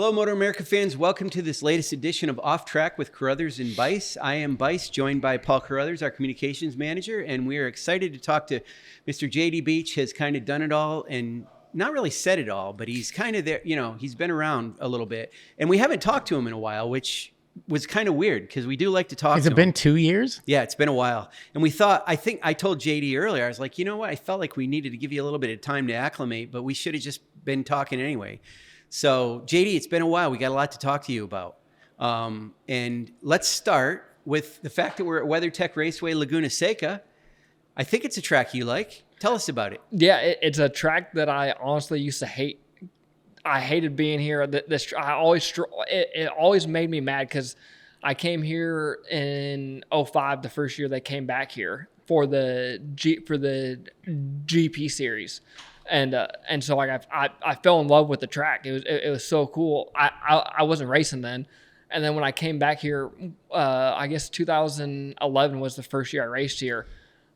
Hello, MotoAmerica fans. Welcome to this latest edition of Off Track with Carruthers and Bice. I am Bice, joined by Paul Carruthers, our communications manager, and we are excited to talk to Mr. JD Beach. Has kind of done it all and not really said it all, but he's kind of there. You know, he's been around a little bit, and we haven't talked to him in a while, which was kind of weird because we do like to talk. Has it been 2 years? Yeah, it's been a while. And we thought, I think I told JD earlier, I was like, you know what? I felt like we needed to give you a little bit of time to acclimate, but we should have just been talking anyway. So JD, it's been a while. We got a lot to talk to you about. And let's start with the fact that we're at WeatherTech Raceway, Laguna Seca. I think it's a track you like. Tell us about it. Yeah, it's a track that I honestly used to hate. I hated being here. It always made me mad because I came here in 2005, the first year they came back here for the GP series, and so like I fell in love with the track. It was so cool. I wasn't racing then, and then when I came back here, I guess 2011 was the first year I raced here.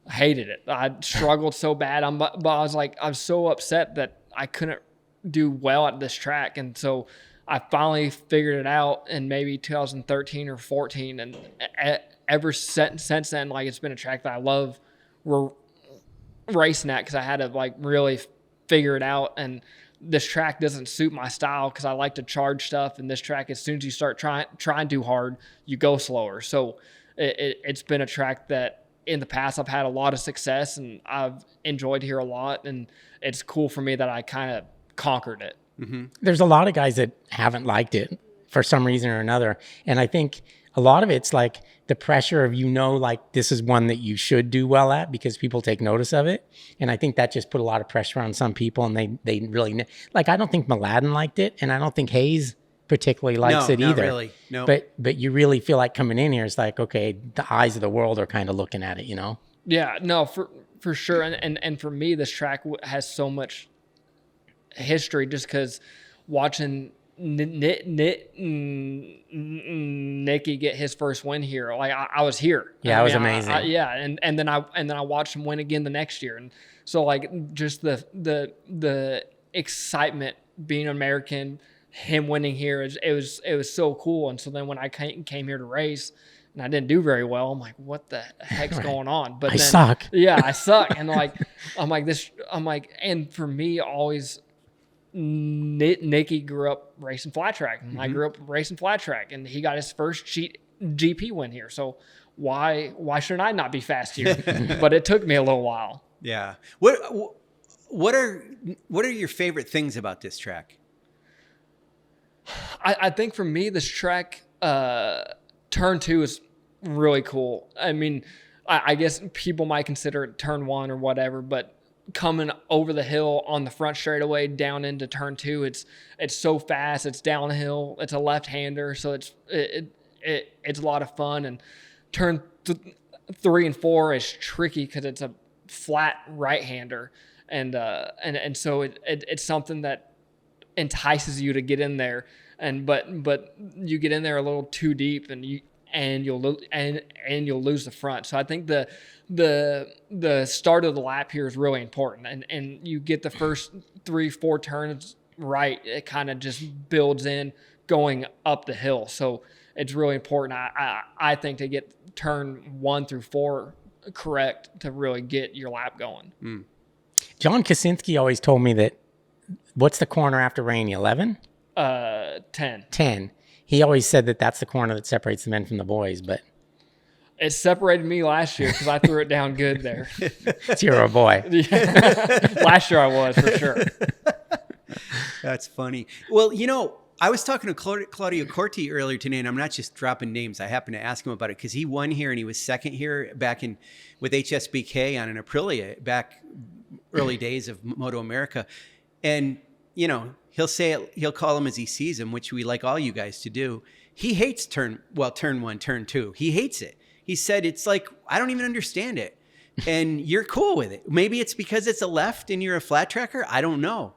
I hated it. I struggled so bad. But I was so upset that I couldn't do well at this track, and so I finally figured it out in maybe 2013 or 14, and ever since then, like, it's been a track that I love racing at because I had to like really figure it out. And this track doesn't suit my style because I like to charge stuff, and this track, as soon as you start trying too hard, you go slower. So it's been a track that in the past I've had a lot of success and I've enjoyed here a lot, and it's cool for me that I kind of conquered it. Mm-hmm. There's a lot of guys that haven't liked it for some reason or another, and I think a lot of it's like the pressure of, like, this is one that you should do well at because people take notice of it, and I think that just put a lot of pressure on some people, and they really, like, I don't think Mladen liked it, and I don't think Hayes particularly likes it either. Really. No. But you really feel like coming in here, it's like, okay, the eyes of the world are kind of looking at it, Yeah, no, for sure, and for me, this track has so much history just because watching Nicky get his first win here, like I was here. Yeah, it was amazing. And then I watched him win again the next year, and so like just the excitement being American, him winning here, it was so cool. And so then when I came here to race and I didn't do very well, I'm like, what the heck's going on? But I suck. Yeah, I suck. And and for me, always, Nicky grew up racing flat track, and mm-hmm. I grew up racing flat track, and he got his first GP win here. So why should I not be fast here? But it took me a little while. Yeah. What are your favorite things about this track? I think for me, this track, turn 2 is really cool. I mean, I guess people might consider it turn 1 or whatever, but coming over the hill on the front straightaway down into turn 2, it's so fast. It's downhill. It's a left-hander, so it's a lot of fun. And turn 3 and 4 is tricky because it's a flat right-hander, and so it's something that entices you to get in there, but you get in there a little too deep, and you'll lose the front. So I think the start of the lap here is really important, and you get the first 3-4 turns right, it kind of just builds in going up the hill. So it's really important, I think, to get turn 1 through 4 correct to really get your lap going. John Kaczynski always told me that, what's the corner after Rainey, 11? 10. He always said that that's the corner that separates the men from the boys, but it separated me last year because I threw it down good there. You're a boy. Last year I was, for sure. That's funny. Well, I was talking to Claudio Corti earlier today, and I'm not just dropping names. I happened to ask him about it because he won here and he was second here back with HSBK on an Aprilia back early days of MotoAmerica. And, he'll call him as he sees him, which we like all you guys to do. He hates turn 1, turn 2. He hates it. He said, it's like, I don't even understand it. And you're cool with it. Maybe it's because it's a left and you're a flat tracker. I don't know.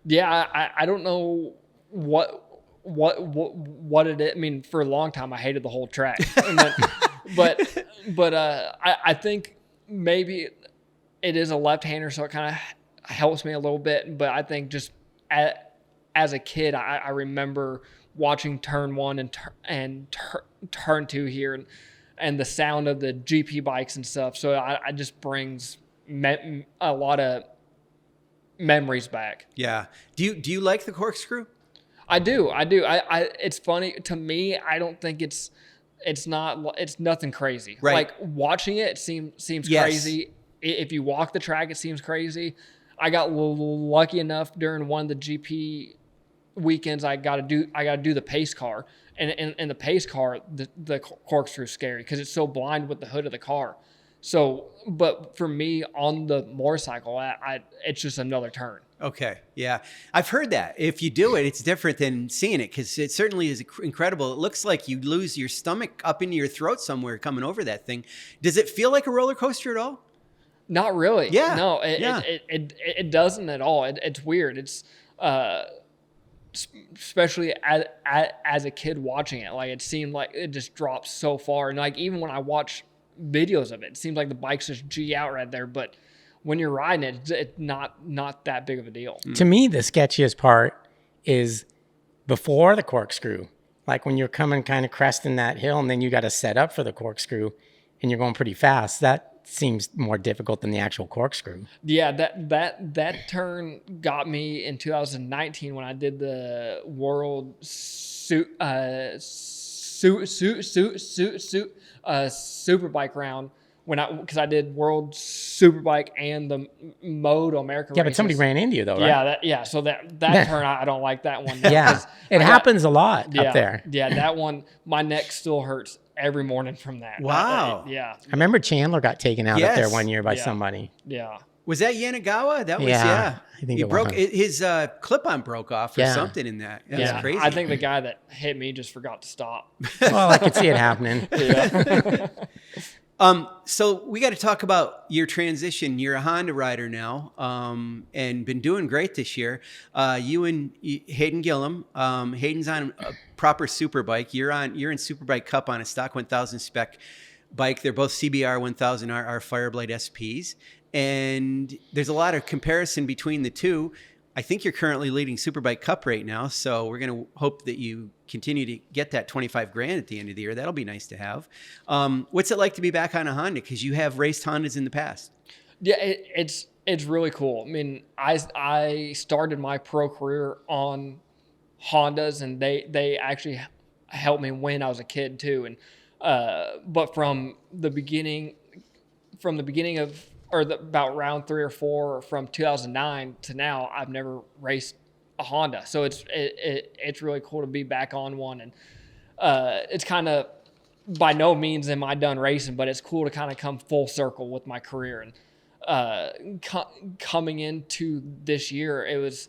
Yeah, I don't know what it is. I mean, for a long time, I hated the whole track. And then, but I think maybe it is a left-hander, so it kind of helps me a little bit. But I think just as a kid, I remember watching turn 1 and turn 2 here, and the sound of the GP bikes and stuff. So I just brings a lot of memories back. Yeah. Do you like the corkscrew? I do. It's funny to me. I don't think it's nothing crazy. Right. Like watching it seems Yes. crazy. If you walk the track, it seems crazy. I got lucky enough during one of the GP weekends. I got to do the pace car, and in the pace car, the corkscrew is scary because it's so blind with the hood of the car. So, but for me on the motorcycle, it's just another turn. Okay. Yeah. I've heard that. If you do it, it's different than seeing it because it certainly is incredible. It looks like you lose your stomach up into your throat somewhere coming over that thing. Does it feel like a roller coaster at all? Not really. Yeah. No, it doesn't at all. It's weird. It's especially as a kid watching it, like it seemed like it just drops so far. And like even when I watch videos of it, it seems like the bike's just G out right there. But when you're riding it, it's not that big of a deal. To me, the sketchiest part is before the corkscrew. Like when you're coming kind of cresting that hill and then you got to set up for the corkscrew and you're going pretty fast. That seems more difficult than the actual corkscrew. Yeah, that turn got me in 2019 when I did the World Superbike round because I did World Superbike and the MotoAmerica. Yeah, but somebody ran into you though, right? Yeah. So that turn I don't like that one. Yeah, it happens a lot up there. Yeah, that one my neck still hurts every morning from that. Wow. Yeah. I remember Chandler got taken out up there one year by Yeah. somebody. Yeah. Was that Yanagawa? That was, Yeah, I think he it broke was. his clip-on broke off or something in that. That's crazy. I think the guy that hit me just forgot to stop. Well, I could see it happening. Yeah. So we got to talk about your transition. You're a Honda rider now, and been doing great this year. You and Hayden Gillim. Hayden's on a proper superbike. You're in Superbike Cup on a stock 1000 spec bike. They're both CBR 1000 RR Fireblade SPs, and there's a lot of comparison between the two. I think you're currently leading Superbike Cup right now, so we're going to hope that you continue to get that $25,000 at the end of the year. That'll be nice to have. What's it like to be back on a Honda? Because you have raced Hondas in the past. Yeah, it's really cool. I mean, I started my pro career on Hondas, and they actually helped me when I was a kid too. And but from the beginning of about round 3 or 4 from 2009 to now, I've never raced a Honda. So it's really cool to be back on one. And it's kind of, by no means am I done racing, but it's cool to kind of come full circle with my career. And coming into this year, it was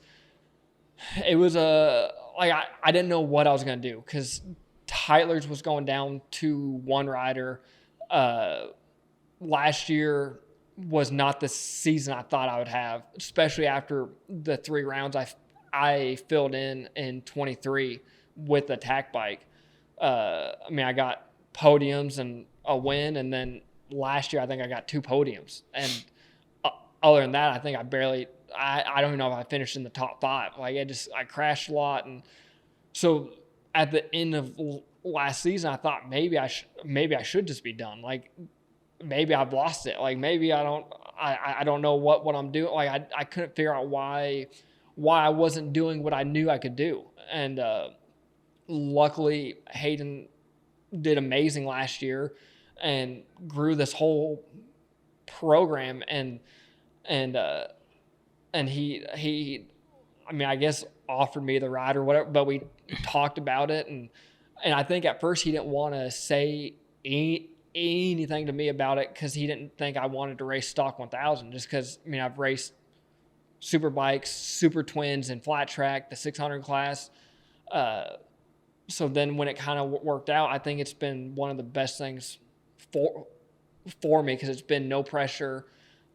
like I didn't know what I was going to do because Tyler's was going down to one rider. Last year was not the season I thought I would have, especially after the 3 rounds I filled in 23 with the tack bike. I mean, I got podiums and a win, and then last year I think I got 2 podiums. And other than that, I think I don't even know if I finished in the top 5. Like I crashed a lot, and so at the end of last season, I thought maybe I should just be done. Like maybe I've lost it. Like maybe I don't know what I'm doing. Like I couldn't figure out why I wasn't doing what I knew I could do. And luckily Hayden did amazing last year and grew this whole program and he I mean, I guess offered me the ride or whatever, but we talked about it and I think at first he didn't want to say anything to me about it because he didn't think I wanted to race stock 1000 just because, I mean, I've raced super bikes, super twins, and flat track, the 600 class. So then when it kind of worked out, I think it's been one of the best things for me because it's been no pressure.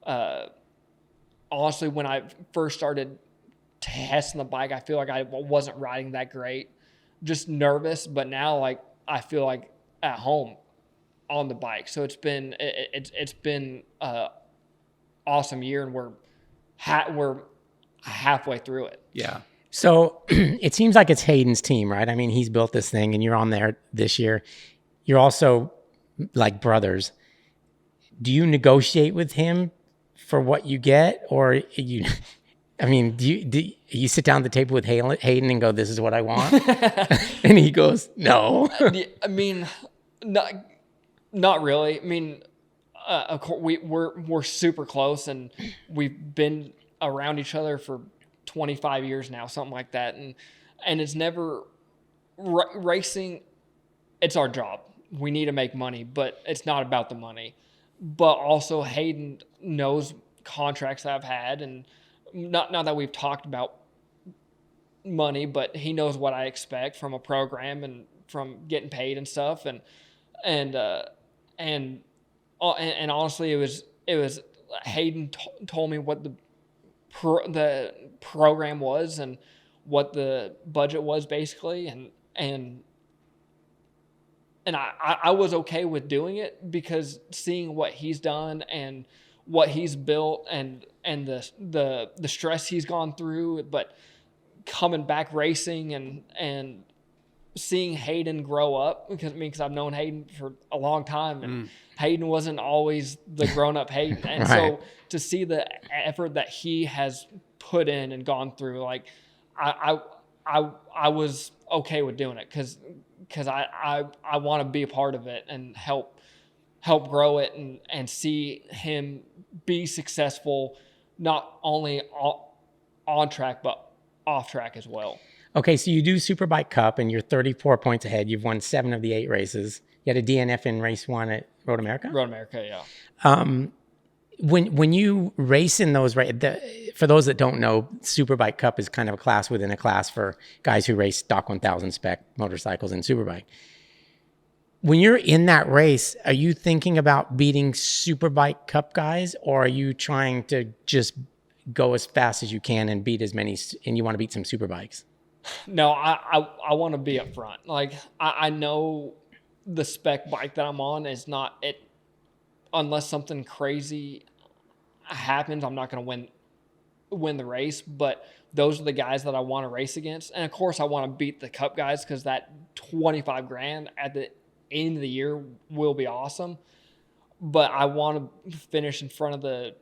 Honestly, when I first started testing the bike, I feel like I wasn't riding that great, just nervous. But now, like, I feel like at home on the bike. So it's been an awesome year, and we're halfway through it. Yeah. So it seems like it's Hayden's team, right? I mean, he's built this thing and you're on there this year. You're also like brothers. Do you negotiate with him for what you get, or you? I mean, do you sit down at the table with Hayden and go, "This is what I want," and he goes, "No." I mean, not really. I mean, of course, we're super close, and we've been around each other for 25 years now, something like that, and it's never racing. It's our job. We need to make money, but it's not about the money. But also, Hayden knows contracts that I've had, and not that we've talked about money, but he knows what I expect from a program and from getting paid and stuff, and and and honestly, it was Hayden told me what the program was and what the budget was basically, and I was okay with doing it because seeing what he's done and what he's built and the stress he's gone through, but coming back racing and seeing Hayden grow up, because I've known Hayden for a long time, and Hayden wasn't always the grown up Hayden, and Right. so to see the effort that he has put in and gone through, like I was okay with doing it because I want to be a part of it and help grow it and see him be successful, not only on track but off track as well. Okay, so you do Superbike Cup and you're 34 points ahead. You've won 7 of the 8 races. You had a DNF in race 1 at Road America? Road America, yeah. When you race in those, for those that don't know, Superbike Cup is kind of a class within a class for guys who race stock 1000 spec motorcycles and Superbike. When you're in that race, are you thinking about beating Superbike Cup guys, or are you trying to just go as fast as you can and beat as many, and you want to beat some Superbikes? No, I want to be up front. Like I know the spec bike that I'm on is not it. Unless something crazy happens, I'm not going to win the race. But those are the guys that I want to race against, and of course, I want to beat the Cup guys because that 25 grand at the end of the year will be awesome. But I want to finish in front of the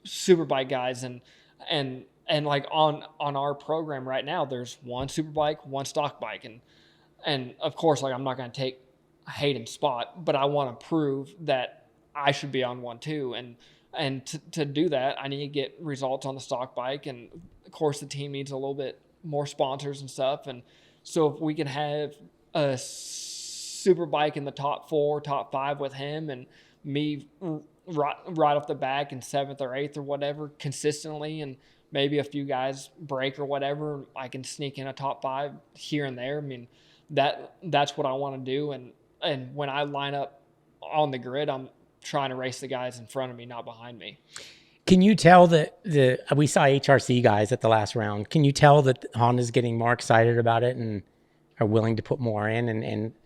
Superbike guys, and like on our program right now, there's one Superbike, one stock bike, and of course, like I'm not going to take Hayden's spot, but I want to prove that I should be on one too, and to do that, I need to get results on the stock bike, and of course, the team needs a little bit more sponsors and stuff, and so if we can have a Superbike in the top 4, top 5 with him, and me right off the back in 7th or 8th or whatever consistently, and maybe a few guys break or whatever, I can sneak in a top 5 here and there. I mean, that's what I want to do, and when I line up on the grid, I'm trying to race the guys in front of me, not behind me. Can you tell that we saw HRC guys at the last round? Can you tell that Honda's getting more excited about it and are willing to put more in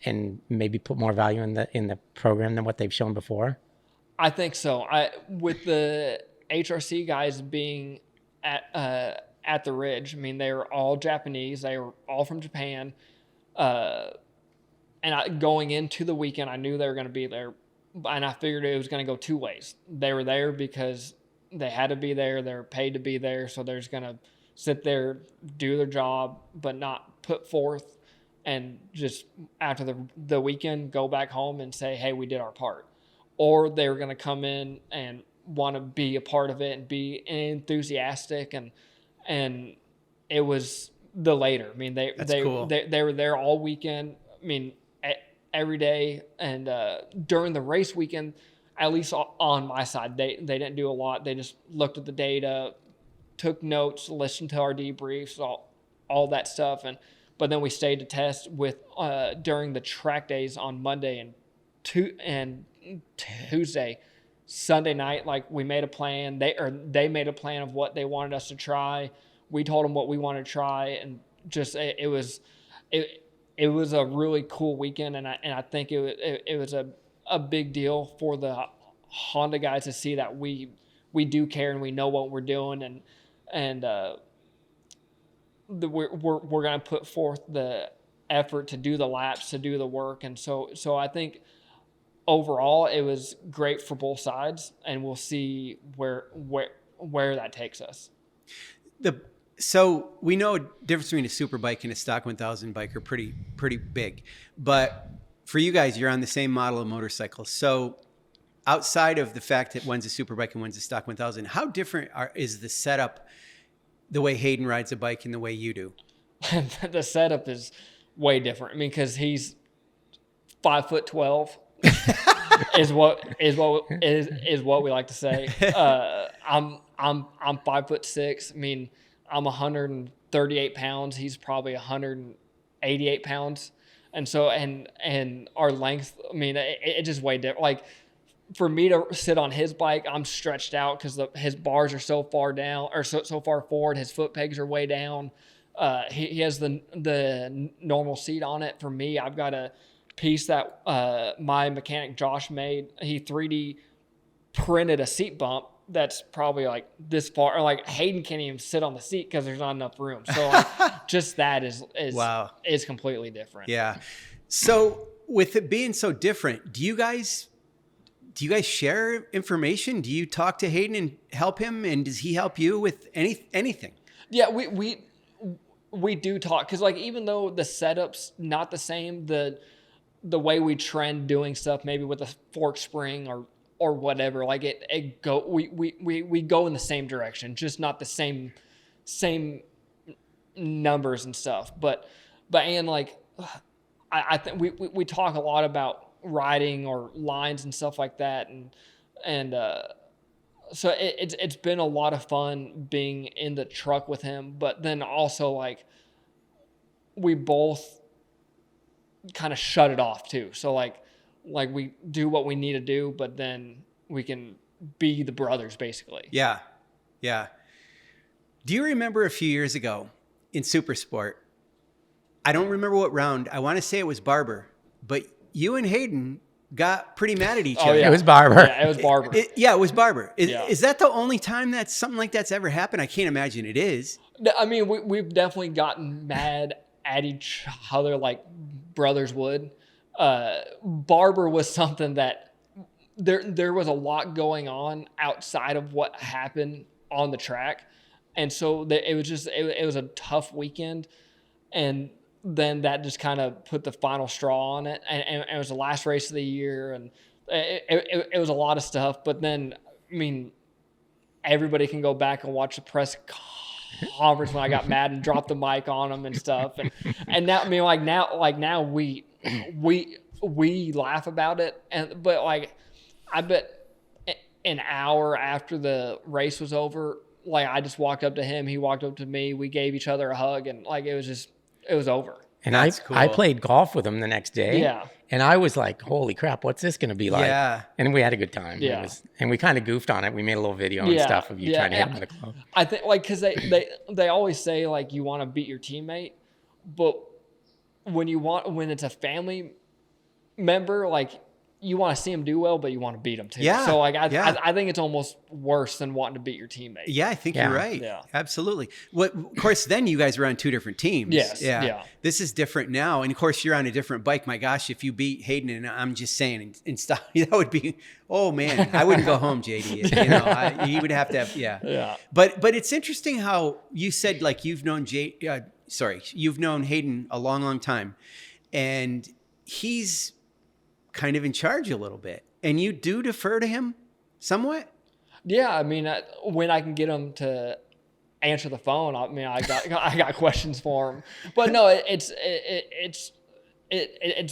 and maybe put more value in the program than what they've shown before? I think so. With the HRC guys being at the Ridge, I mean, they were all Japanese. They were all from Japan. And going into the weekend, I knew they were going to be there, and I figured it was going to go 2 ways. They were there because they had to be there. They're paid to be there, so they're just going to sit there, do their job, but not put forth, and just after the weekend go back home and say, hey, we did our part. Or they were going to come in and want to be a part of it and be enthusiastic, and it was the later. I mean, they were there all weekend. I mean, every day, and during the race weekend, at least on my side, they didn't do a lot. They just looked at the data, took notes, listened to our debriefs, all that stuff, but then we stayed to test with during the track days on Monday and Tuesday. Sunday night, like, we made a plan. They made a plan of what they wanted us to try. We told them what we wanted to try, and just it was a really cool weekend, and I think it was a big deal for the Honda guys to see that we do care and we know what we're doing, and we're going to put forth the effort to do the laps, to do the work. And so I think overall it was great for both sides, and we'll see where that takes us. So we know a difference between a super bike and a stock 1000 bike are pretty big, but for you guys, you're on the same model of motorcycle. So outside of the fact that one's a super bike and one's a stock 1000, how different is the setup, the way Hayden rides a bike and the way you do? The setup is way different. I mean, because he's 5'12" is what we like to say. I'm 5'6". I mean, I'm 138 pounds. He's probably 188 pounds. And so, and our length, I mean, it just way different. Like, for me to sit on his bike, I'm stretched out because his bars are so far down, or so far forward. His foot pegs are way down. He has the normal seat on it. For me, I've got a piece that my mechanic Josh made. He 3D printed a seat bump that's probably like this far. Or like Hayden can't even sit on the seat because there's not enough room. So like, just that is wow, is completely different. Yeah. So with it being so different, do you guys share information? Do you talk to Hayden and help him, and does he help you with anything? Yeah, we do talk, because like, even though the setup's not the same, the way we trend doing stuff, maybe with a fork spring or whatever, like we go in the same direction, just not the same numbers and stuff. But and like, I think we talk a lot about riding or lines and stuff like that, and so it's been a lot of fun being in the truck with him. But then also, like, we both kind of shut it off too. So like we do what we need to do, but then we can be the brothers, basically. Yeah. Do you remember a few years ago in Supersport? I don't remember what round. I want to say it was Barber, but you and Hayden got pretty mad at each other. Yeah. It was Barber. Yeah, it was Barber. It was Barber. Is that the only time that something like that's ever happened? I can't imagine it is. I mean, we've definitely gotten mad at each other like brothers would. Barber was something that there was a lot going on outside of what happened on the track. And so it was a tough weekend. And then that just kind of put the final straw on it. And it was the last race of the year. And it was a lot of stuff. But then, I mean, everybody can go back and watch the press conference when I got mad and dropped the mic on him and stuff. And now, I mean, now we laugh about it. But like, I bet an hour after the race was over, like, I just walked up to him, he walked up to me, we gave each other a hug, and like, it was over. And That's cool. I played golf with him the next day. Yeah. And I was like, holy crap, what's this going to be like? Yeah. And we had a good time. Yeah. And we kind of goofed on it. We made a little video and stuff of you trying to hit him with a club. I think, like, because they always say, like, you want to beat your teammate, but when it's a family member, like, you want to see them do well, but you want to beat them too. Yeah. So like, I think it's almost worse than wanting to beat your teammate. Yeah, I think you're right. Yeah. Absolutely. Of course, then you guys were on two different teams. Yes. Yeah. Yeah. This is different now. And of course, you're on a different bike. My gosh, if you beat Hayden, and I'm just saying, and stop, that would be, oh man, I wouldn't go home, JD. You know, he would have to have, yeah. Yeah. But it's interesting how you said, like, you've known you've known Hayden a long, long time, and he's kind of in charge a little bit, and you do defer to him somewhat. Yeah, I mean, when I can get him to answer the phone, I mean, I got questions for him. But no, it's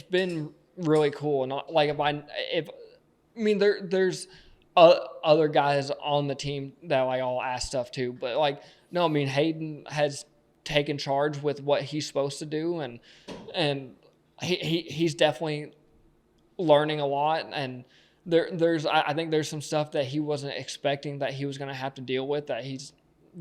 been really cool. And like, there's other guys on the team that like I'll ask stuff to, but like, no, I mean, Hayden has taken charge with what he's supposed to do, and he's definitely learning a lot. And I think there's some stuff that he wasn't expecting that he was going to have to deal with, that he's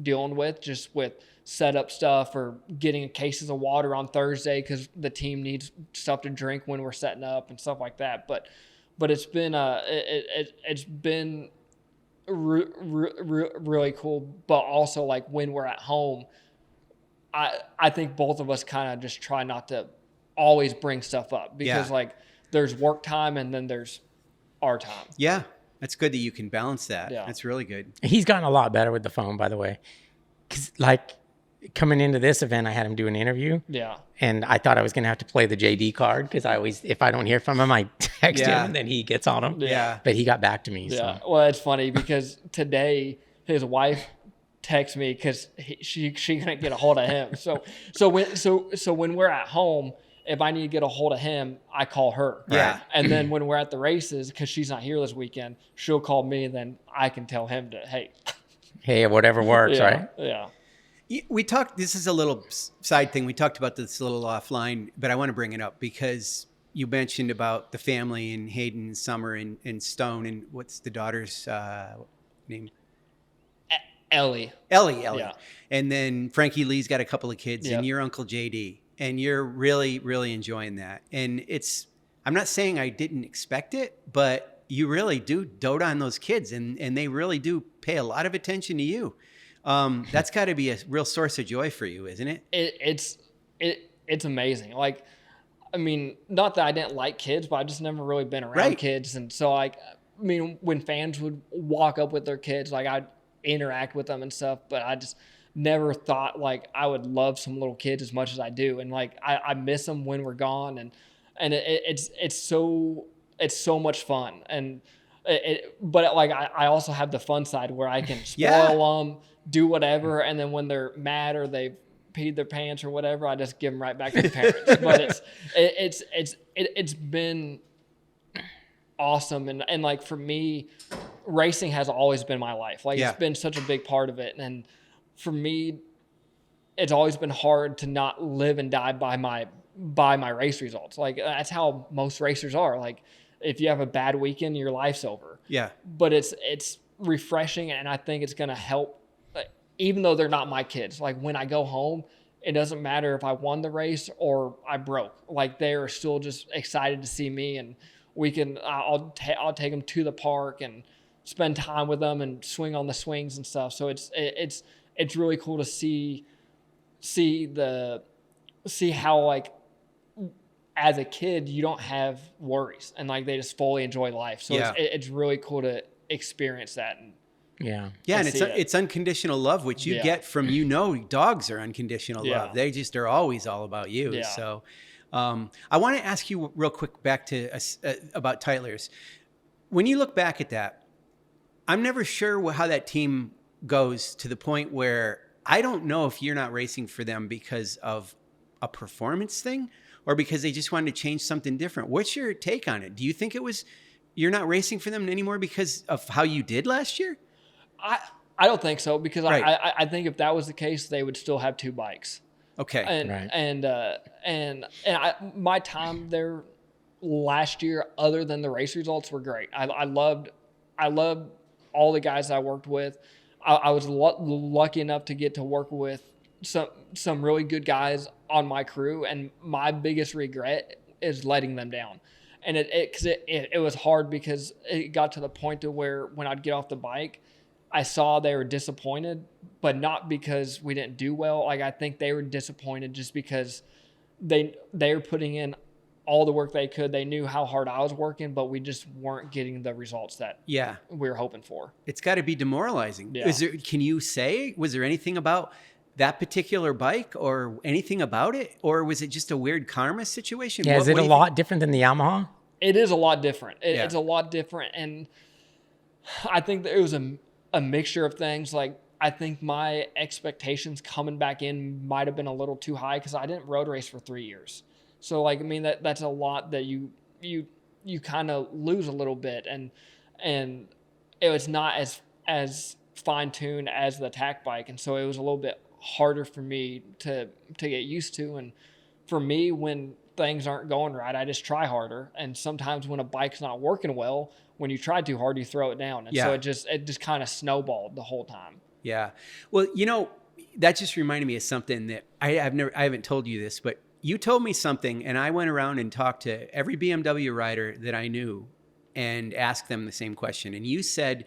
dealing with, just with setup stuff or getting cases of water on Thursday because the team needs stuff to drink when we're setting up and stuff like that. But it's been it's been really cool. But also, like, when we're at home, I think both of us kind of just try not to always bring stuff up because like there's work time and then there's our time. Yeah. That's good that you can balance that. Yeah. That's really good. He's gotten a lot better with the phone, by the way. Because, like, coming into this event, I had him do an interview. Yeah. And I thought I was going to have to play the JD card because I always, if I don't hear from him, I text him and then he gets on him. Yeah. But he got back to me. Yeah. So. Well, it's funny because today his wife texted me because she couldn't get a hold of him. So when we're at home, if I need to get a hold of him, I call her. Yeah. And then when we're at the races, because she's not here this weekend, she'll call me and then I can tell him to, Hey, whatever works, right? Yeah. We talked, this is a little side thing. We talked about this a little offline, but I want to bring it up because you mentioned about the family and Hayden, Summer, and Stone, and what's the daughter's name? Ellie. Ellie. Yeah. And then Frankie Lee's got a couple of kids, Yep. and your Uncle JD. And you're really, really enjoying that. And I'm not saying I didn't expect it, but you really do dote on those kids, and they really do pay a lot of attention to you. That's got to be a real source of joy for you, isn't it? It's amazing. Like, I mean, not that I didn't like kids, but I just never really been around kids. And so, like, I mean, when fans would walk up with their kids, like, I'd interact with them and stuff, but I just never thought like I would love some little kids as much as I do. And like, I miss them when we're gone, and it's so much fun. And but like, I also have the fun side where I can spoil them, do whatever. And then when they're mad or they've peed their pants or whatever, I just give them right back to the parents. But it's been awesome. And like, for me, racing has always been my life. Like, it's been such a big part of it. And for me, it's always been hard to not live and die by my race results. Like, that's how most racers are. Like, if you have a bad weekend, your life's over. Yeah. But it's refreshing, and I think it's going to help, even though they're not my kids. Like, when I go home, it doesn't matter if I won the race or I broke. Like, they are still just excited to see me, and I'll take them to the park and spend time with them and swing on the swings and stuff. So it's really cool to see how, like, as a kid, you don't have worries, and like, they just fully enjoy life. So it's really cool to experience that. And and it's unconditional love, which you get from, dogs are unconditional love. They just are always all about you. Yeah. So I want to ask you real quick back to about Tytler's. When you look back at that, I'm never sure how that team goes to the point where I don't know if you're not racing for them because of a performance thing or because they just wanted to change something different. What's your take on it? Do you think it was you're not racing for them anymore because of how you did last year? I don't think so, because I think if that was the case, they would still have two bikes. Okay. And my time there last year, other than the race results, were great. I loved all the guys I worked with. I was lucky enough to get to work with some really good guys on my crew, and my biggest regret is letting them down. And it was hard, because it got to the point to where when I'd get off the bike, I saw they were disappointed, but not because we didn't do well. Like, I think they were disappointed just because they were putting in all the work they could. They knew how hard I was working, but we just weren't getting the results that we were hoping for. It's got to be demoralizing. Yeah. Can you say, was there anything about that particular bike or anything about it? Or was it just a weird karma situation? Yeah, is it a lot different than the Yamaha? It is a lot different. It's a lot different. And I think that it was a mixture of things. Like, I think my expectations coming back in might have been a little too high, because I didn't road race for 3 years. So, like, I mean, that's a lot that you kind of lose a little bit, and it was not as fine tuned as the tack bike, and so it was a little bit harder for me to get used to. And for me, when things aren't going right, I just try harder. And sometimes when a bike's not working well, when you try too hard, you throw it down, and so it just kind of snowballed the whole time. Yeah. Well, that just reminded me of something that I haven't told you this, but you told me something, and I went around and talked to every BMW rider that I knew and asked them the same question. And you said,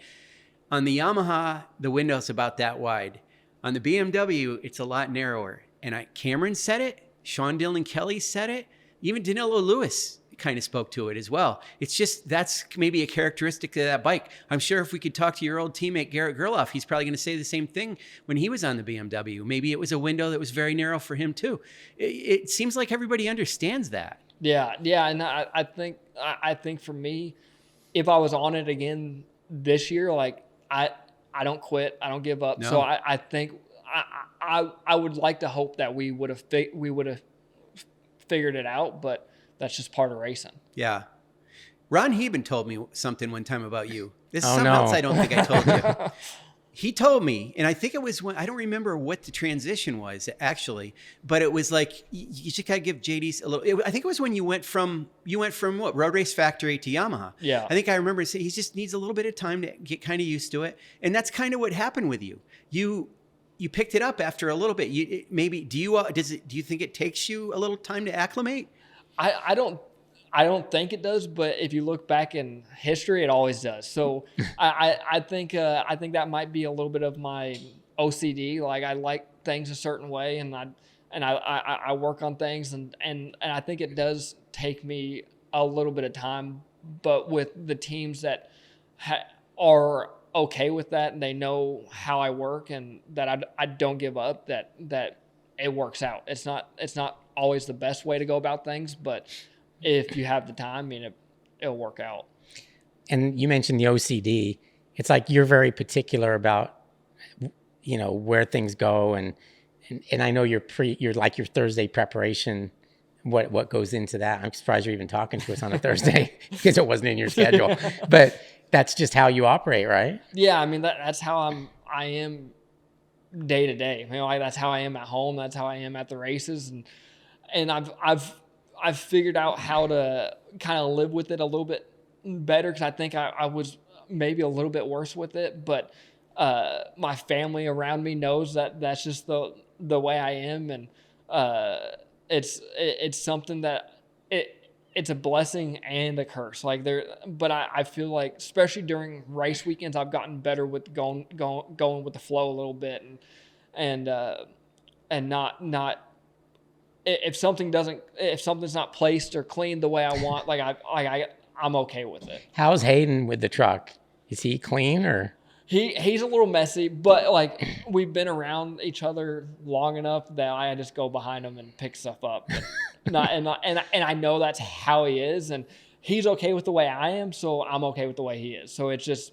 on the Yamaha, the window's about that wide. On the BMW, it's a lot narrower. And Cameron said it. Sean Dillon Kelly said it. Even Danilo Lewis kind of spoke to it as well. It's just, that's maybe a characteristic of that bike. I'm sure if we could talk to your old teammate Garrett Gerloff, he's probably going to say the same thing when he was on the BMW. Maybe it was a window that was very narrow for him too. It seems like everybody understands that. Yeah. And I think for me, if I was on it again this year, like I don't quit. I don't give up. No. So I think I would like to hope that we would have figured it out, but that's just part of racing. Yeah. Ron Heben told me something one time about you. This is Oh, something no. else I don't think I told you. He told me, and I think it was when, I don't remember what the transition was actually, but it was like, you just got to give JD a little, I think it was when you went from what, Road Race Factory to Yamaha. Yeah. I think I remember saying he just needs a little bit of time to get kind of used to it. And that's kind of what happened with you. You picked it up after a little bit. Do you think it takes you a little time to acclimate? I don't think it does, but if you look back in history, it always does. So I think that might be a little bit of my OCD. Like I like things a certain way, and I work on things, and I think it does take me a little bit of time. But with the teams that are okay with that, and they know how I work, and that I don't give up, that it works out. It's not always the best way to go about things, but if you have the time, I mean, it'll work out. And you mentioned the OCD. It's like you're very particular about, where things go, and I know you're like your Thursday preparation. What goes into that? I'm surprised you're even talking to us on a Thursday because it wasn't in your schedule. But that's just how you operate, right? Yeah, I mean that's how I am day to day. Like that's how I am at home. That's how I am at the races, and I've figured out how to kind of live with it a little bit better, because I think I was maybe a little bit worse with it, but my family around me knows that that's just the way I am, and it's something that it's a blessing and a curse. But I feel like especially during race weekends, I've gotten better with going with the flow a little bit, and not. If something's not placed or cleaned the way I want, I'm okay with it. How's Hayden with the truck? Is he clean or? He's a little messy, but like we've been around each other long enough that I just go behind him and pick stuff up. And I know that's how he is, and he's okay with the way I am, so I'm okay with the way he is. So it's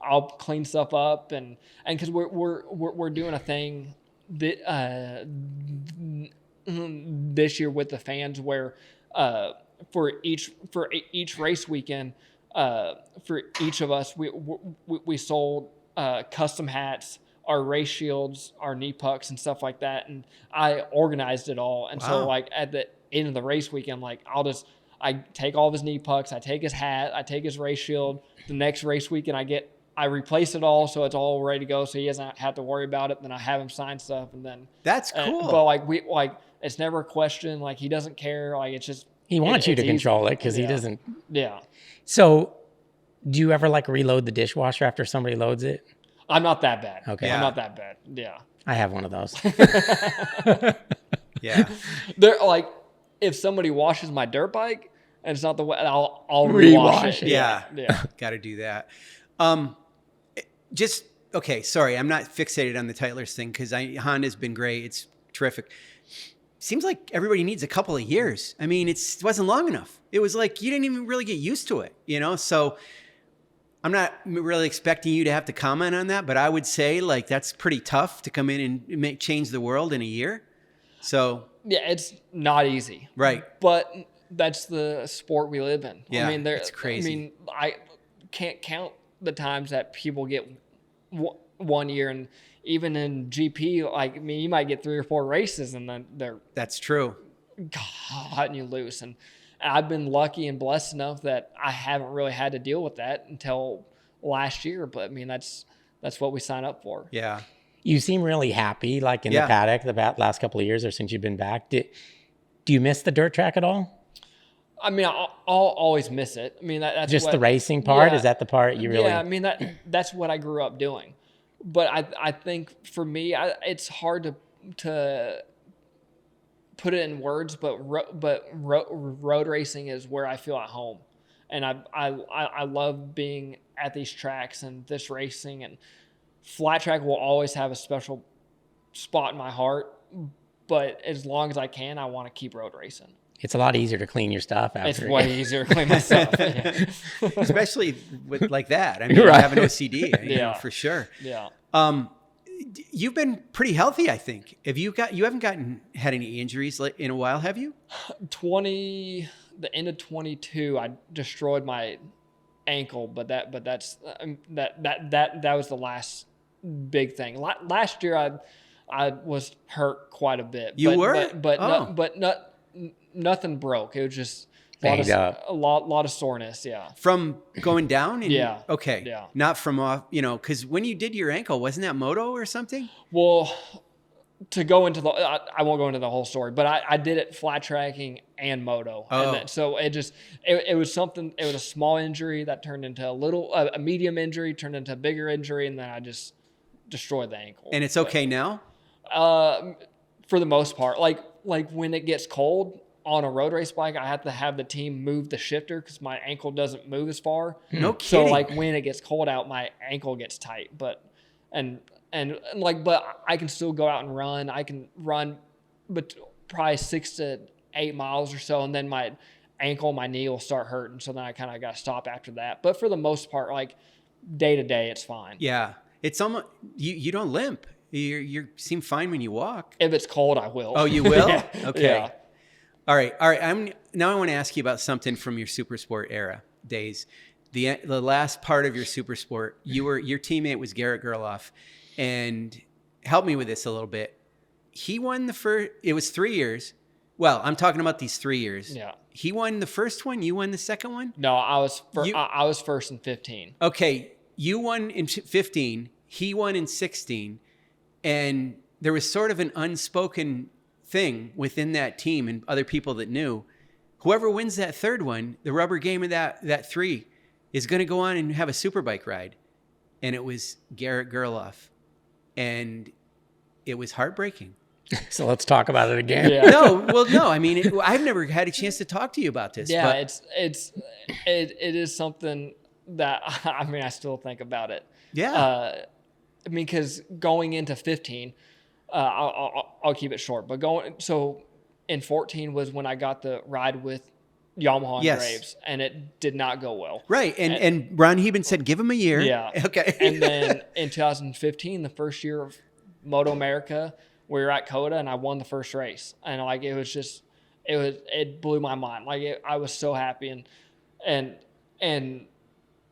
I'll clean stuff up, and because we're doing a thing that, this year with the fans where for each race weekend, for each of us we sold custom hats, our race shields, our knee pucks and stuff like that, and I organized it all. And so like at the end of the race weekend, like I take all of his knee pucks, I take his hat, I take his race shield. The next race weekend I replace it all, so it's all ready to go, so he doesn't have to worry about it. Then I have him sign stuff, and then that's cool. But it's never a question. Like he doesn't care. Like it's just he wants you to easy. Control it because he doesn't. Yeah. So, do you ever reload the dishwasher after somebody loads it? I'm not that bad. Okay. I'm not that bad. Yeah. I have one of those. Yeah. They're like, if somebody washes my dirt bike and it's not the way, I'll rewash it. Yeah. Yeah. Got to do that. Okay. Sorry, I'm not fixated on the Tytlers thing because Honda's been great. It's terrific. Seems like everybody needs a couple of years. I mean, it wasn't long enough. It was like you didn't even really get used to it, So I'm not really expecting you to have to comment on that, but I would say that's pretty tough to come in and change the world in a year. So yeah, it's not easy, right? But that's the sport we live in. Yeah, I mean, it's crazy. I mean, I can't count the times that people get 1 year, and even in GP, you might get 3 or 4 races, and then that's true, cutting you loose. And I've been lucky and blessed enough that I haven't really had to deal with that until last year. But I mean, that's what we sign up for. Yeah. You seem really happy, in the paddock the last couple of years or since you've been back. Do you miss the dirt track at all? I mean, I'll always miss it. I mean, that's just the racing part. Yeah, is that the part you really? Yeah, I mean that's what I grew up doing. But I think for me, it's hard to put it in words, but road racing is where I feel at home, and I love being at these tracks and this racing, and flat track will always have a special spot in my heart. But as long as I can, I want to keep road racing. It's a lot easier to clean your stuff after. It's way easier to clean myself. Yeah. Especially with like that. I mean, Right. I have an OCD, you know, for sure. Yeah. You've been pretty healthy, I think. You haven't had any injuries in a while, have you? The end of 22, I destroyed my ankle, but that was the last big thing. Last year, I was hurt quite a bit. You were? But nothing broke. It was just a lot of soreness. Yeah. From going down? Yeah. Okay. Yeah. Not from off, you know, because when you did your ankle, wasn't that moto or something? Well, to go into I won't go into the whole story, but I did it flat tracking and moto. Oh. And so it was something, it was a small injury that turned into a medium injury, turned into a bigger injury, and then I just destroyed the ankle. And it's okay now? For the most part, like when it gets cold on a road race bike, I have to have the team move the shifter because my ankle doesn't move as far. No kidding. So like when it gets cold out, my ankle gets tight. But I can still go out and run. I can run, but probably 6 to 8 miles or so, and then my ankle, my knee will start hurting. So then I kind of got to stop after that. But for the most part, like day to day, it's fine. Yeah, it's almost you don't limp. You seem fine when you walk. If it's cold, I will. Oh, you will? Yeah. Okay. Yeah. All right. Now I want to ask you about something from your Supersport era days. The last part of your Supersport, your teammate was Garrett Gerloff, and help me with this a little bit. He won the first. It was 3 years. Well, I'm talking about these 3 years. Yeah. He won the first one. You won the second one. No, I was first in 15. Okay, you won in 15. He won in 16. And there was sort of an unspoken thing within that team and other people that knew. Whoever wins that third one, the rubber game of that 3, is going to go on and have a superbike ride. And it was Garrett Gerloff. And it was heartbreaking. So let's talk about it again. Yeah. No. I mean, I've never had a chance to talk to you about this. Yeah, but it is something that I still think about it. Yeah. Because going into 15, I'll keep it short. But in 14 was when I got the ride with Yamaha and Graves, and it did not go well. Right, and Ron Heben said, give him a year. Yeah. Okay. And then in 2015, the first year of MotoAmerica, we were at Coda, and I won the first race, and like it blew my mind. Like I was so happy, and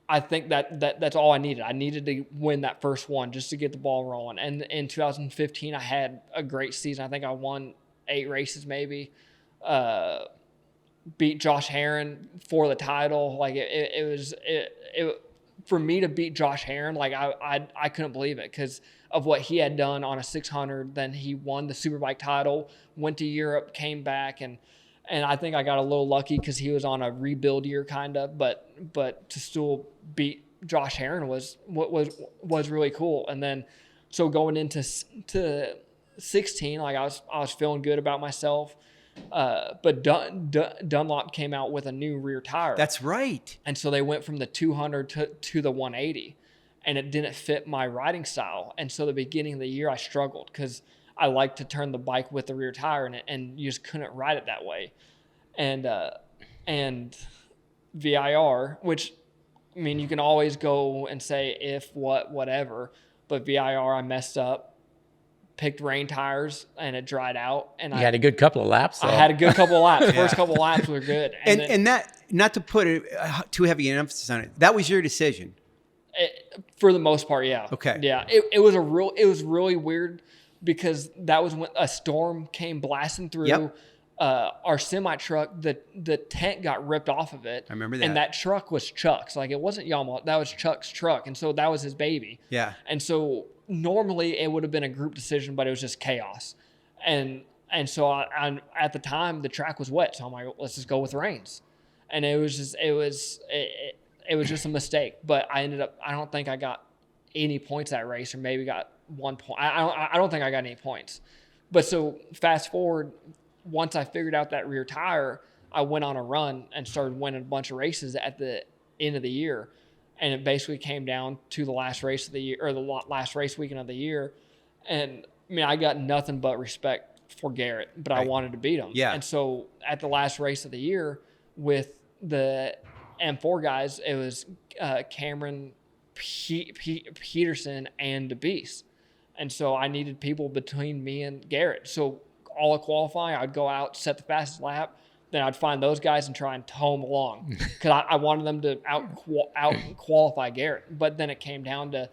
I think that's all I needed. I needed to win that first one just to get the ball rolling. And in 2015, I had a great season. I think I won 8 races maybe. Beat Josh Herron for the title. Like it was for me to beat Josh Herron. Like I couldn't believe it because of what he had done on a 600. Then he won the Superbike title, went to Europe, came back, and I think I got a little lucky because he was on a rebuild year kind of, but to still beat Josh Herron was really cool. And then so going into 16, like I was feeling good about myself. But Dunlop came out with a new rear tire. That's right. And so they went from the 200 to the 180, and it didn't fit my riding style. And so the beginning of the year I struggled because I like to turn the bike with the rear tire and you just couldn't ride it that way. And VIR, which, I mean, you can always go and say if, whatever, but VIR, I messed up, picked rain tires, and it dried out. And You had a good couple of laps, though. I had a good couple of laps. First couple of laps were good. And that, not to put too heavy an emphasis on it, that was your decision. For the most part, yeah. Okay. Yeah, it was really weird because that was when a storm came blasting through. Yep. Our semi truck, the tent got ripped off of it. I remember that. And that truck was Chuck's. Like it wasn't Yamaha. That was Chuck's truck, and so that was his baby. Yeah. And so normally it would have been a group decision, but it was just chaos. And so I at the time the track was wet, so I'm like, let's just go with rains. And it was just a mistake. But I don't think I got any points that race, or maybe got 1 point. I don't think I got any points. But so fast forward, once I figured out that rear tire, I went on a run and started winning a bunch of races at the end of the year. And it basically came down to the last race of the year, or the last race weekend of the year. And I mean, I got nothing but respect for Garrett, but I wanted to beat him. Yeah. And so at the last race of the year with the M4 guys, it was Cameron, Peterson, and DeBeese. And so I needed people between me and Garrett. So all of qualifying, I'd go out, set the fastest lap. Then I'd find those guys and try and tow them along because I wanted them to out qualify Garrett. But then it came down to,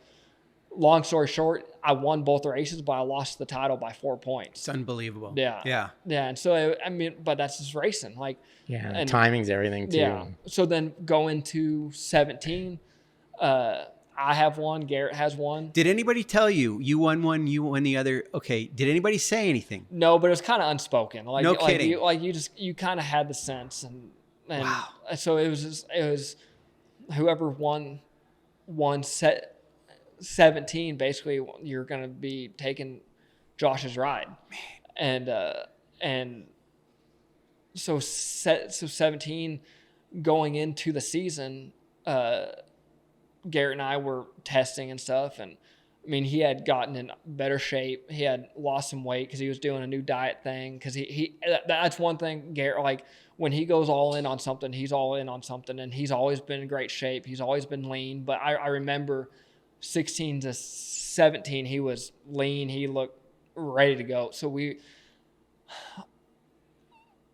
long story short, I won both the races, but I lost the title by 4 points. It's unbelievable. Yeah. And so, I mean, but that's just racing. Like, and timing's everything too. Yeah. So then go into 17, I have one, Garrett has one. Did anybody tell you won one, you won the other? Okay. Did anybody say anything? No, but it was kind of unspoken. Like, no kidding. You kind of had the sense, and wow. So it was whoever won 17. Basically, you're going to be taking Josh's ride, and so 17 going into the season. Garrett and I were testing and stuff, and I mean, he had gotten in better shape. He had lost some weight because he was doing a new diet thing. Because that's one thing, Garrett, like when he goes all in on something, he's all in on something, and he's always been in great shape. He's always been lean. But I remember 16 to 17, he was lean. He looked ready to go. So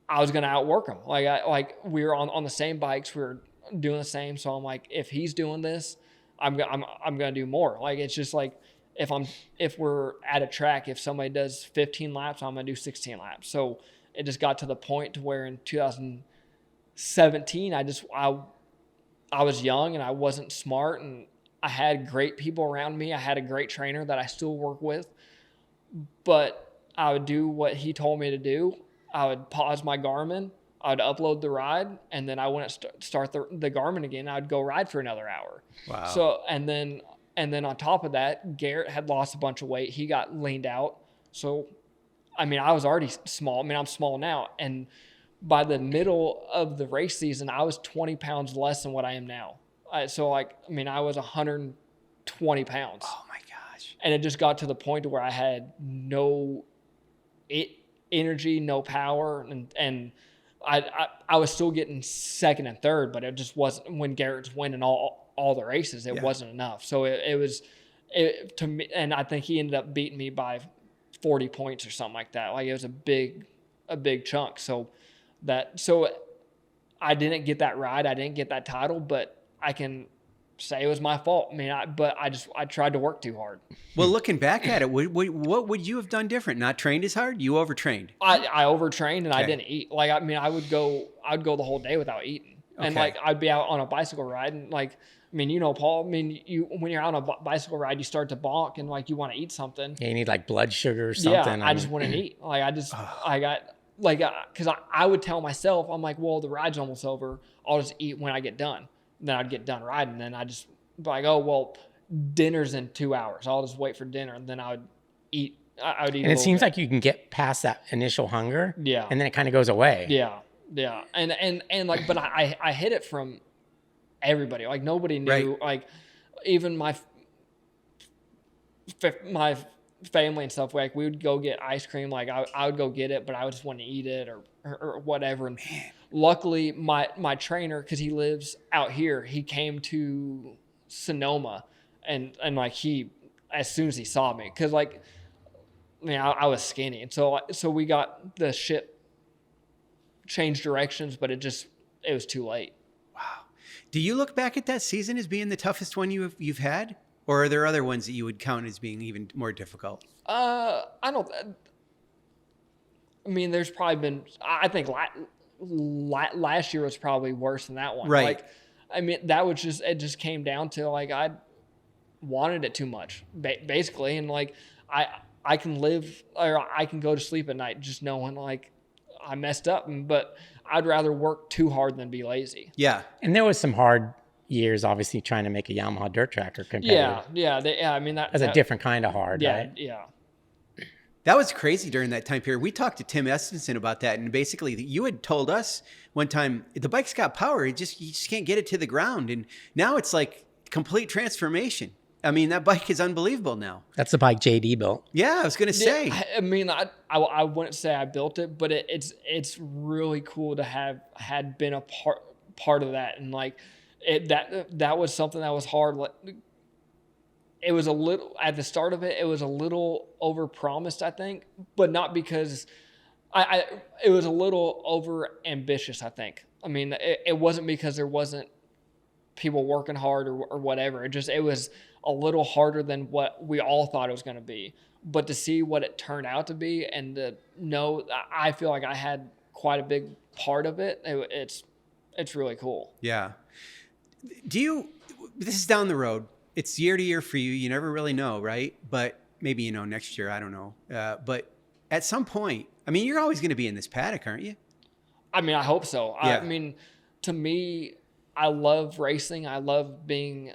I was going to outwork him. Like we were on the same bikes. We were doing the same. So I'm like, if he's doing this, I'm gonna do more. Like, it's just like if we're at a track, if somebody does 15 laps, I'm gonna do 16 laps. So it just got to the point to where in 2017, I was young and I wasn't smart, and I had great people around me. I had a great trainer that I still work with, but I would do what he told me to do. I would pause my Garmin. I'd upload the ride, and then I wouldn't start the Garmin again. I'd go ride for another hour. Wow. So, and then on top of that, Garrett had lost a bunch of weight. He got leaned out. So, I mean, I was already small. I mean, I'm small now. And by the middle of the race season, I was 20 pounds less than what I am now. So, like, I mean, I was 120 pounds. Oh my gosh. And it just got to the point to where I had no energy, no power, and I was still getting second and third, but it just wasn't, when Garrett's winning all the races, it wasn't enough. So it was to me, and I think he ended up beating me by 40 points or something like that. Like, it was a big chunk. So I didn't get that ride. I didn't get that title, but I can say it was my fault. I mean, I tried to work too hard. Well, looking back at it, what would you have done different? Not trained as hard? You overtrained. I overtrained, and I didn't eat. Like, I mean, I'd go the whole day without eating. And like, I'd be out on a bicycle ride, and like, I mean, you know, Paul, I mean, when you're out on a bicycle ride, you start to bonk, and like, you want to eat something. Yeah, you need like blood sugar or something. Yeah, I just wouldn't eat. Like, I got like, because I would tell myself, I'm like, well, the ride's almost over. I'll just eat when I get done. Then I'd get done riding, and then I just like, oh, well, dinner's in 2 hours. I'll just wait for dinner, and then I would eat. I would eat. And it seems like you can get past that initial hunger. Yeah. And then it kind of goes away. Yeah. Yeah. And like, but I hid it from everybody. Like, nobody knew. Right. Like, even my family and stuff. Like, we would go get ice cream. Like, I would go get it, but I would just want to eat it or whatever. And luckily, my trainer, because he lives out here, he came to Sonoma, and like, he, as soon as he saw me, because like, I mean, I was skinny, and so we got the ship changed directions, but it was too late. Wow. Do you look back at that season as being the toughest one you've had, or are there other ones that you would count as being even more difficult? I don't. I mean, there's probably been. I think last year was probably worse than that one. Right. Like, I mean, it just came down to, like, I wanted it too much, basically. And like, I can live, or I can go to sleep at night just knowing, like, I messed up, but I'd rather work too hard than be lazy. Yeah. And there was some hard years, obviously, trying to make a Yamaha dirt tracker competitive. Yeah. I mean, that's a different kind of hard, right? Yeah. That was crazy during that time period. We talked to Tim Estenson about that, and basically you had told us one time the bike's got power, you just can't get it to the ground, and now it's like complete transformation. I mean, that bike is unbelievable now. That's the bike JD built. Yeah, I was going to say. I mean, I wouldn't say I built it, but it's really cool to have had been a part of that, and like that was something that was hard. Like, it was a little at the start of it. It was a little overpromised, I think, but not because it was a little over ambitious. I think. I mean, it wasn't because there wasn't people working hard or whatever. It was a little harder than what we all thought it was going to be. But to see what it turned out to be, and to know, I feel like I had quite a big part of it. It's really cool. Yeah. This is down the road. It's year to year for you. You never really know, right? But maybe, next year, I don't know. But at some point, I mean, you're always going to be in this paddock, aren't you? I mean, I hope so. Yeah. I mean, to me, I love racing. I love being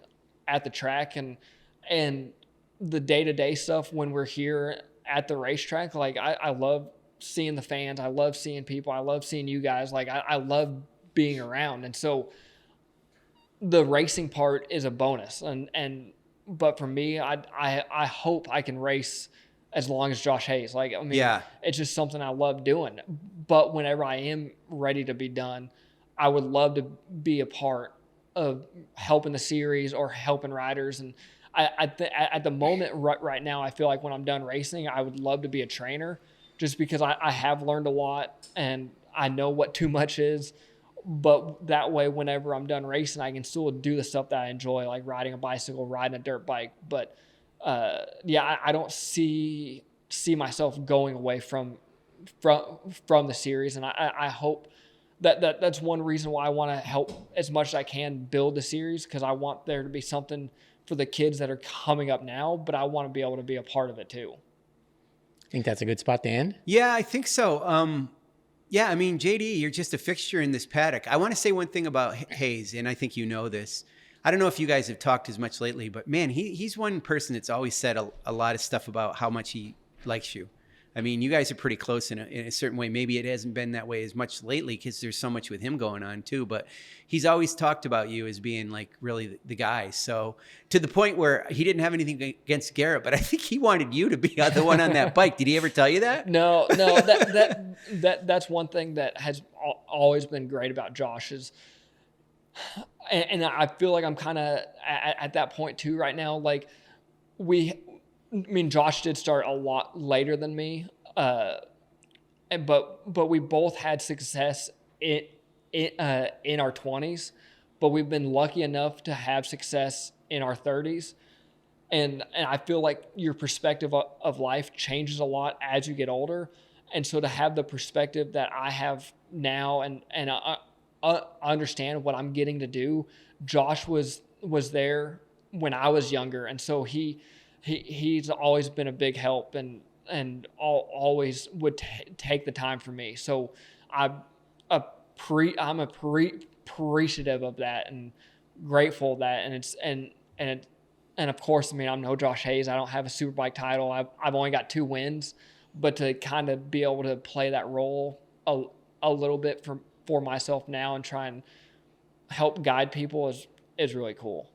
at the track and the day-to-day stuff when we're here at the racetrack. Like, I love seeing the fans. I love seeing people. I love seeing you guys. Like, I love being around. And so the racing part is a bonus, but for me, I hope I can race as long as Josh Hayes. Like, I mean, yeah. It's just something I love doing. But whenever I am ready to be done, I would love to be a part of helping the series or helping riders. And at the moment right now, I feel like when I'm done racing, I would love to be a trainer, just because I have learned a lot and I know what too much is. But that way, whenever I'm done racing, I can still do the stuff that I enjoy, like riding a bicycle, riding a dirt bike. But I don't see myself going away from the series, and I hope that's one reason why I want to help as much as I can build the series, because I want there to be something for the kids that are coming up now, but I want to be able to be a part of it too. I think that's a good spot to end. Yeah, I think so. Yeah, I mean, JD, you're just a fixture in this paddock. I want to say one thing about Hayes, and I think you know this. I don't know if you guys have talked as much lately, but man, he's one person that's always said a lot of stuff about how much he likes you. I mean, you guys are pretty close in a certain way. Maybe it hasn't been that way as much lately because there's so much with him going on too. But he's always talked about you as being like really the guy. So to the point where he didn't have anything against Garrett, but I think he wanted you to be the one on that bike. Did he ever tell you that? No. That's one thing that has always been great about Josh is, and I feel like I'm kind of at that point too right now. Like Josh did start a lot later than me, but we both had success in our 20s, but we've been lucky enough to have success in our 30s, and I feel like your perspective of life changes a lot as you get older, and so to have the perspective that I have now and understand what I'm getting to do, Josh was there when I was younger, and so he's always been a big help and always would take the time for me. So I'm appreciative of that and grateful that, and of course, I mean, I'm no Josh Hayes. I don't have a Superbike title. I've only got 2 wins, but to kind of be able to play that role a little bit for myself now and try and help guide people is really cool.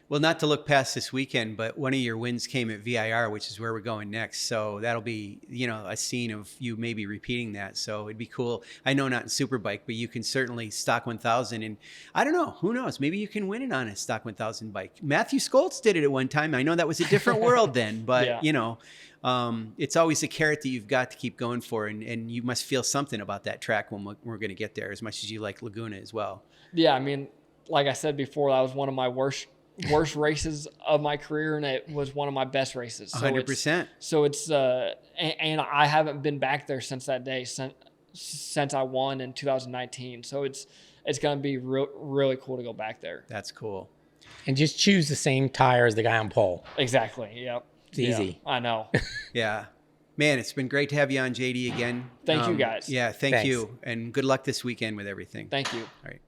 Well, not to look past this weekend, but one of your wins came at VIR, which is where we're going next. So that'll be, a scene of you maybe repeating that. So it'd be cool. I know not in Superbike, but you can certainly stock 1000. And I don't know, who knows? Maybe you can win it on a stock 1000 bike. Matthew Skoltz did it at one time. I know that was a different world then, but yeah. It's always a carrot that you've got to keep going for. And you must feel something about that track when we're going to get there, as much as you like Laguna as well. Yeah. I mean, like I said before, that was one of my worst races of my career, and it was one of my best races. So 100%. It's and I haven't been back there since that day, since I won in 2019. So it's going to be really cool to go back there. That's cool. And just choose the same tire as the guy on pole. Exactly. Yep. It's easy. I know. Yeah. Man, it's been great to have you on, JD, again. Thank you, guys. Yeah, thanks. You. And good luck this weekend with everything. Thank you. All right.